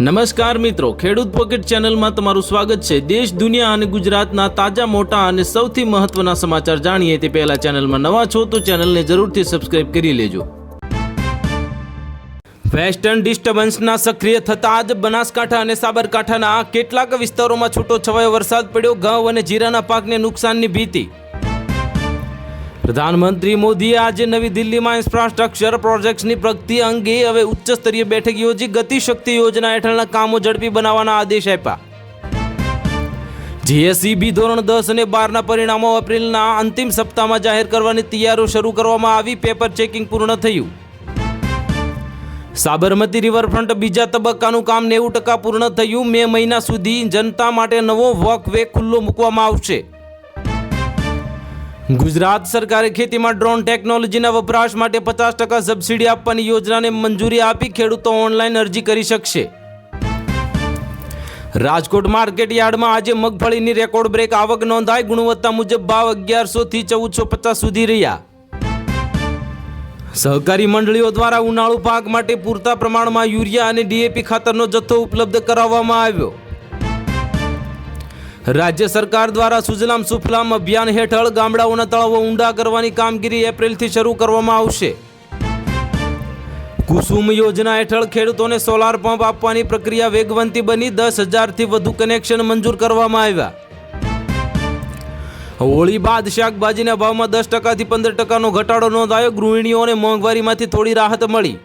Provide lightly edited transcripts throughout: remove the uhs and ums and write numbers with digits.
નમસ્કાર મિત્રો, ખેડૂત પોકેટ ચેનલમાં તમારું સ્વાગત છે। દેશ, દુનિયા અને ગુજરાતના તાજા, મોટા અને સૌથી મહત્વના સમાચાર જાણીએ તે પહેલા ચેનલમાં નવા છો તો ચેનલને જરૂરથી સબસ્ક્રાઇબ કરી લેજો। વેસ્ટર્ન ડિસ્ટર્બન્સના સક્રિય થતાં જ બનાસકાંઠા અને સાબરકાંઠાના કેટલાક વિસ્તારોમાં છૂટોછવાયો વરસાદ પડ્યો। ઘઉં અને જીરાના પાકને નુકસાનની ભીતિ। પ્રધાનમંત્રી મોદીએ આજે નવી દિલ્હીમાં ઇન્ફ્રાસ્ટ્રક્ચર પ્રોજેક્ટ્સની પ્રગતિ અંગે હવે ઉચ્ચ સ્તરીય બેઠક યોજી ગતિશક્તિ યોજના હેઠળના કામો ઝડપી બનાવવાના આદેશ આપ્યા। જીએસઈબી ધોરણ 10 અને 12ના પરિણામો એપ્રિલના અંતિમ સપ્તાહમાં જાહેર કરવાની તૈયારીઓ શરૂ કરવામાં આવી। પેપર ચેકિંગ પૂર્ણ થયું। સાબરમતી રિવરફ્રન્ટ બીજા તબક્કાનું કામ 90% પૂર્ણ થયું। મે મહિના સુધી જનતા માટે નવો વોકવે ખુલ્લો મૂકવામાં આવશે। ગુજરાત સરકારે ખેતીમાં ડ્રોન ટેકનોલોજીના વપરાશ માટે 50% સબસિડી આપવાની યોજનાને મંજૂરી આપી। ખેડૂતો ઓનલાઈન અરજી કરી શકશે। રાજકોટ માર્કેટ યાર્ડમાં આજે મગફળીની રેકોર્ડ બ્રેક આવક નોંધાઈ। ગુણવત્તા મુજબ ભાવ 1100 થી 1450 સુધી રહ્યા। સહકારી મંડળીઓ દ્વારા ઉનાળુ પાક માટે પૂરતા પ્રમાણમાં યુરિયા અને ડીએપી ખાતરનો જથ્થો ઉપલબ્ધ કરાવવામાં આવ્યો। રાજ્ય સરકાર દ્વારા સુજલામ સુફલામ અભિયાન હેઠળ ગામડાઓના તળાવો ઊંડા કરવાની કામગીરી એપ્રિલથી શરૂ કરવામાં આવશે। કુસુમ યોજના હેઠળ ખેડૂતોને સોલાર પંપ આપવાની પ્રક્રિયા વેગવંતી બની। 10,000 થી વધુ કનેક્શન મંજૂર કરવામાં આવ્યા। હોળી બાદ શાકભાજીના ભાવમાં 10% થી 15%નો ઘટાડો નોંધાયો। ગૃહિણીઓને મોંઘવારીમાંથી થોડી રાહત મળી।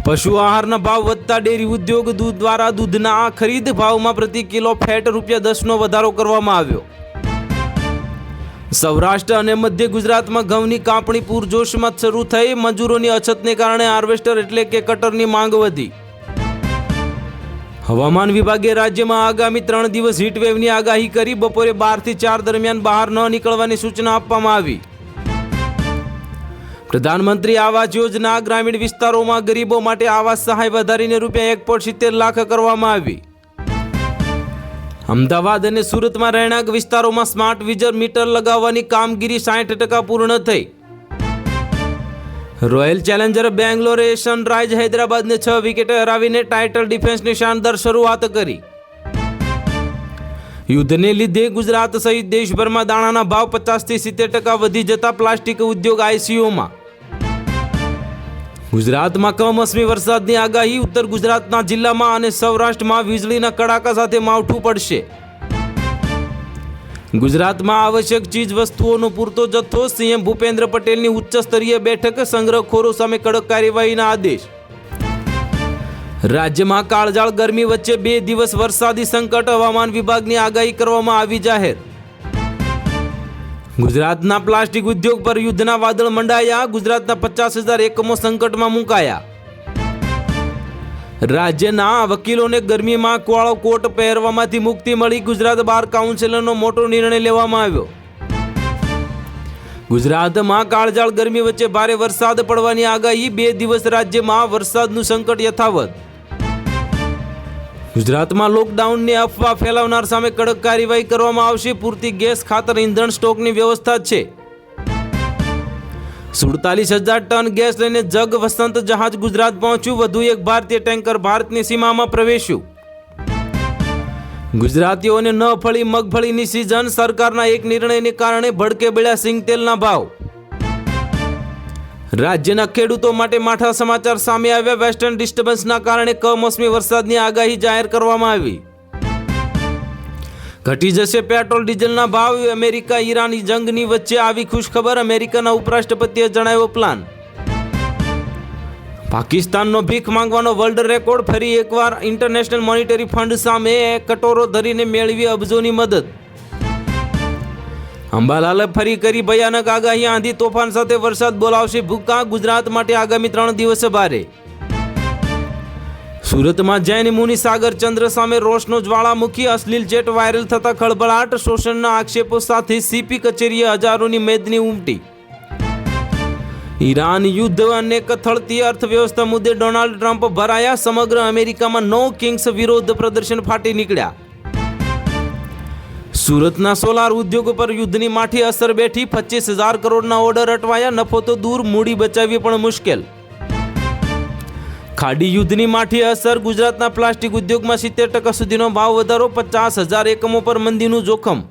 પશુ આહારના ભાવ વધતા ડેરી ઉદ્યોગ દૂધ દ્વારા દૂધના ખરીદ ભાવમાં પ્રતિ કિલો ફેટ ₹10નો વધારો કરવામાં આવ્યો। સૌરાષ્ટ્ર અને મધ્ય ગુજરાતમાં ઘઉંની કાપણી પૂરજોશમાં શરૂ થઈ। મજૂરોની અછતને કારણે હાર્વેસ્ટર એટલે કે કટરની માંગ વધી। હવામાન વિભાગે રાજ્યમાં આગામી 3 દિવસ હીટવેવની આગાહી કરી। બપોરે 12 થી 4 દરમિયાન બહાર ન નીકળવાની સૂચના આપવામાં આવી। પ્રધાનમંત્રી આવાસ યોજના ગ્રામીણ વિસ્તારોમાં ગરીબો માટે આવાસ સહાય વધારીને ₹1.70 લાખ કરવામાં આવી। અમદાવાદ અને સુરતમાં રહેણાંક વિસ્તારોમાં સ્માર્ટ મીટર લગાવવાની કામગીરી 60% પૂર્ણ થઈ। રોયલ ચેલેન્જર બેંગ્લોરે સનરાઇઝ હૈદરાબાદને 6 વિકેટે હરાવીને ટાઇટલ ડિફેન્સની શાનદાર શરૂઆત કરી। યુદ્ધને લીધે ગુજરાત સહિત દેશભરમાં દાણાના ભાવ 50 થી 70% વધી જતા પ્લાસ્ટિક ઉદ્યોગ આઈસીયુમાં। ગુજરાતમાં કમોસમી વરસાદની આગાહી। ઉત્તર ગુજરાતના જિલ્લામાં અને સૌરાષ્ટ્રમાં વીજળીના કડાકા સાથે માવઠું પડશે। ગુજરાતમાં આવશ્યક ચીજ વસ્તુઓનો પૂરતો જથ્થો। સીએમ ભૂપેન્દ્ર પટેલની ઉચ્ચ સ્તરીય બેઠક। સંગ્રહખોરો સામે કડક કાર્યવાહીના આદેશ। રાજ્યમાં કાળઝાળ ગરમી વચ્ચે 2 દિવસ વરસાદી સંકટ। હવામાન વિભાગની આગાહી કરવામાં આવી જાહેર। ગુજરાતના પ્લાસ્ટિક ઉદ્યોગ પર યુદ્ધના વાદળ મંડાયા। ગુજરાતના 50,000 એકમો સંકટમાં મુકાયા। રાજ્યના વકીલોને ગરમીમાં કાળો કોટ પહેરવામાંથી મુક્તિ મળી। ગુજરાત બાર કાઉન્સિલનો મોટો નિર્ણય લેવામાં આવ્યો। ગુજરાતમાં કાળઝાળ ગરમી વચ્ચે ભારે વરસાદ પડવાની આગાહી। 2 દિવસ રાજ્યમાં વરસાદનું સંકટ યથાવત। ગુજરાતમાં લોકડાઉનની અફવા ફેલાવનાર સામે કડક કાર્યવાહી કરવામાં આવશે। પૂરતી ગેસ, ખાતર, ઇંધણ સ્ટોકની વ્યવસ્થા છે। 47,000 ટન ગેસ લઈને જગ વસંત જહાજ ગુજરાત પહોંચ્યું। વધુ એક ભારતીય ટેન્કર ભારતની સીમામાં પ્રવેશ્યું। ગુજરાતીઓને ન ફળી મગફળીની સિઝન। સરકારના એક નિર્ણયને કારણે ભડકે બળ્યા સિંગતેલના ભાવ। રાજ્યના ખેડૂતો માટે માઠા સમાચાર સામે આવ્યા। વેસ્ટર્ન ડિસ્ટર્બન્સના કારણે કમોસમી વરસાદની આગાહી જાહેર કરવામાં આવી। ઘટી જશે પેટ્રોલ ડીઝલના ભાવ। અમેરિકા ઈરાન જંગની વચ્ચે આવી ખુશખબર। અમેરિકાના ઉપરાષ્ટ્રપતિએ જણાવ્યો પ્લાન। પાકિસ્તાનનો ભીખ માંગવાનો વર્લ્ડ રેકોર્ડ। ફરી એકવાર ઇન્ટરનેશનલ મોનિટરી ફંડ સામે કટોરો ધરીને મેળવી અબજોની મદદ। અંબાલાલે ફરી કરી ભયાનક આગાહી। આંધી તોફાન સાથે વરસાદ બોલાવશે ભૂકા। ગુજરાત માટે આગામી 3 દિવસ ભારે। સુરતમાં જૈન મુનિ સાગર ચંદ્ર સામે રોષનો જ્વાળામુખી। અશ્લીલ ચેટ વાયરલ થતા ખળભળાટ। શોષણના આક્ષેપો સાથે સીપી કચેરીએ હજારોની મેદની ઉમટી। ઈરાન યુદ્ધ અને કથળતી અર્થવ્યવસ્થા મુદ્દે ડોનાલ્ડ ટ્રમ્પ ભરાયા। સમગ્ર અમેરિકામાં નો કિંગ્સ વિરોધ પ્રદર્શન ફાટી નીકળ્યા। સુરતના સોલાર ઉદ્યોગ પર યુદ્ધની માઠી અસર બેઠી। 25,000 કરોડના ઓર્ડર અટવાયા। નફો તો દૂર, મૂડી બચાવવી પણ મુશ્કેલ। ખાડી યુદ્ધની માઠી અસર, ગુજરાતના પ્લાસ્ટિક ઉદ્યોગમાં 70% સુધીનો ભાવ વધારો, 50,000 એકમો પર મંદીનું જોખમ.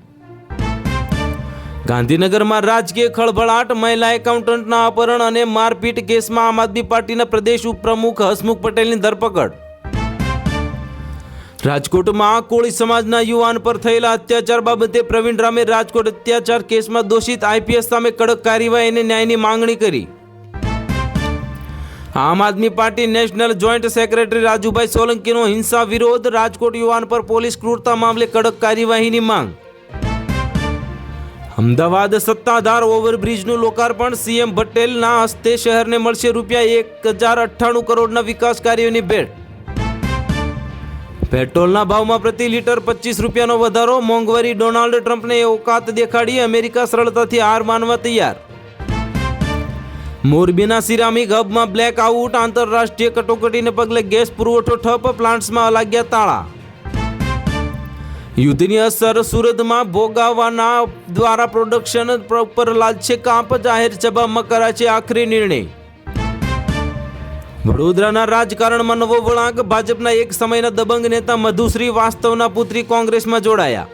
ગાંધીનગરમાં રાજકીય ખળભળાટ, મહિલા એકાઉન્ટન્ટના અપહરણ અને મારપીટ કેસમાં આમ આદમી પાર્ટીના પ્રદેશ ઉપપ્રમુખ હસમુખ પટેલની ધરપકડ. રાજકોટમાં કોળી સમાજના યુવાન પર થયેલા અત્યાચાર બાબતે પ્રવીણ રામે રાજકોટ અત્યાચાર કેસમાં દોષિત આઈપીએસ સામે કડક કાર્યવાહી અને ન્યાયની માંગણી કરી. Aam Aadmi party national joint secretary Rajubhai સોલંકીનો હિંસા વિરોધ, રાજકોટ યુવાન પર પોલીસ ક્રૂરતા મામલે કડક કાર્યવાહીની માંગ. અમદાવાદ સત્તાધાર ઓવરબ્રિજનું લોકાર્પણ, સીએમ પટેલના હસ્તે શહેરને મળશે ₹1098 કરોડના વિકાસ કાર્યોની ભેટ. પેટ્રોલના ભાવમાં પ્રતિ લીટર ₹25નો વધારો, મોંઘવારી, ડોનાલ્ડ ટ્રમ્પને ઓકાત દેખાડી, અમેરિકા સરળતાથી હાર માનવા તૈયાર. મોરબીના સિરામિક હબમાં બ્લેક આઉટ, આંતરરાષ્ટ્રીય કટોકટીને પગલે ગેસ પુરવઠો ઠપ, પ્લાન્ટ્સમાં લાગ્યા તાળા. યુદ્ધની અસર, સુરતમાં ભોગાવાના દ્વારા પ્રોડક્શન પર લાદશે કાપ, જાહેર સભામાં કરાશે આખરી નિર્ણય. વડોદરાના રાજકારણમાં નવો વળાંક, ભાજપના એક સમયના દબંગ નેતા મધુશ્રી વાસ્તવના પુત્રી કોંગ્રેસમાં જોડાયા.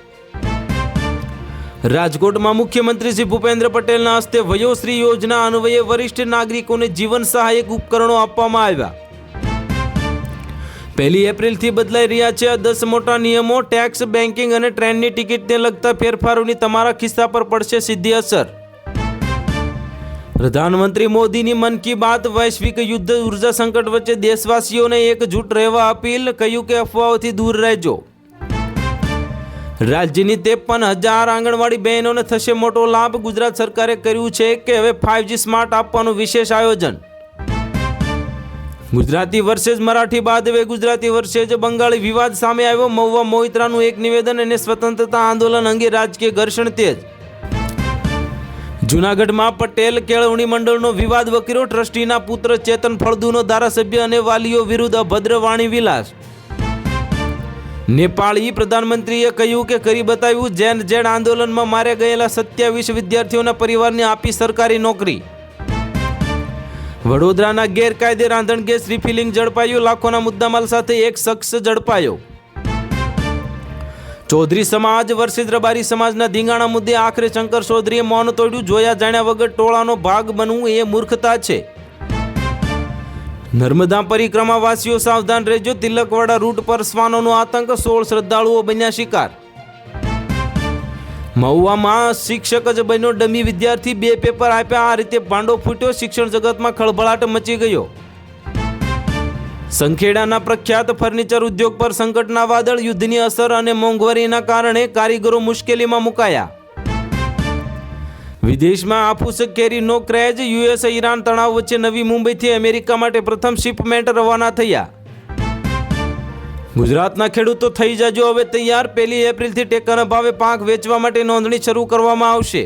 રાજકોટમાં મુખ્યમંત્રી શ્રી ભૂપેન્દ્ર પટેલના હસ્તે વયોશ્રી યોજના અન્વયે વરિષ્ઠ નાગરિકોને જીવન સહાયક ઉપકરણો આપવામાં આવ્યા. 1 એપ્રિલથી બદલાઈ રહ્યા છે 10 મોટા નિયમો, ટેક્સ, બેન્કિંગ અને ટ્રેનની ટિકિટને લગતા ફેરફારોની તમારા ખિસ્સા પર પડશે સીધી અસર. પ્રધાનમંત્રી મોદીની મન કી બાત, વૈશ્વિક યુદ્ધ, ઉર્જા સંકટ વચ્ચે દેશવાસીઓને એકજૂટ રહેવા અપીલ, કહ્યું કે અફવાઓથી દૂર રહેજો. રાજ્યની 53,000 આંગણવાડી બહેનોને થશે મોટો લાભ, ગુજરાત સરકારે કર્યું છે કે હવે 5G સ્માર્ટ આપવાનું વિશેષ આયોજન. ગુજરાતી વર્સેસ મરાઠી બાદ હવે ગુજરાતી વર્સેસ બંગાળી વિવાદ સામે આવ્યો, મહુવા મોહિત્રાનું એક નિવેદન અને સ્વતંત્રતા આંદોલન અંગે રાજકીય ઘર્ષણ તેજ. જૂનાગઢમાં પટેલ કેળવણી મંડળનો વિવાદ વકર્યો, ટ્રસ્ટીના પુત્ર ચેતન ફળદુનો ધારાસભ્ય અને વાલીઓ વિરુદ્ધ અભદ્ર વાણી વિલાસ. નેપાળી પ્રધાનમંત્રીએ કહ્યું કે કરી બતાવ્યું, જેન જેડ આંદોલનમાં માર્યા ગયેલા 27 વિદ્યાર્થીઓના પરિવારને આપી સરકારી નોકરી. વડોદરાના ગેરકાયદે રાંધણ ગેસ રિફિલિંગ ઝડપાયું, લાખોના મુદ્દામાલ સાથે એક શખ્સ ઝડપાયો. ચૌધરી સમાજ વર્સિસ રબારી સમાજના ધીંગાણા મુદ્દે આખરે શંકર ચૌધરીએ મૌન તોડ્યું, જોયા જાણ્યા વગર ટોળાનો ભાગ બનવું એ મૂર્ખતા છે. નર્મદા પરિક્રમા વાસીઓ સાવધાન રહેજો, તિલકવાડા રૂટ પર શ્વાનોનો આતંક, 16 શ્રદ્ધાળુઓ બન્યા શિકાર. મહુવામાં શિક્ષક જ બન્યો ડમી વિદ્યાર્થી, 2 પેપર આપ્યા, આ રીતે ભાંડો ફૂટ્યો, શિક્ષણ જગતમાં ખળભળાટ મચી ગયો. સંખેડાના પ્રખ્યાત ફર્નિચર ઉદ્યોગ પર સંકટના વાદળ, યુદ્ધની અસર અને મોંઘવારીના કારણે કારીગરો મુશ્કેલીમાં મુકાયા. વિદેશમાં હાફૂસ કેરીનો ક્રેઝ, યુએસ ઈરાન તણાવ વચ્ચે નવી મુંબઈથી અમેરિકા માટે પ્રથમ શિપમેન્ટ રવાના થયા. ગુજરાતના ખેડૂતો થઈ જાજો હવે તૈયાર, 1 એપ્રિલથી ટેકાના ભાવે પાક વેચવા માટે નોંધણી શરૂ કરવામાં આવશે.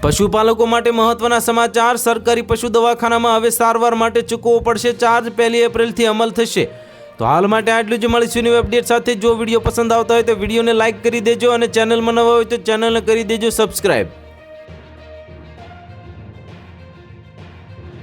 પશુપાલકો માટે મહત્વના સમાચાર, સરકારી પશુ દવાખાનામાં હવે સારવાર માટે ચૂકવવો પડશે ચાર્જ, 1 એપ્રિલથી અમલ થશે. તો હાલ માટે આટલું જ, મળીશું નવી અપડેટ સાથે. જો વિડીયો પસંદ આવતા હોય તો વિડીયોને લાઇક કરી દેજો અને ચેનલમાં નવા હોય તો ચેનલને કરી દેજો સબસ્ક્રાઇબ.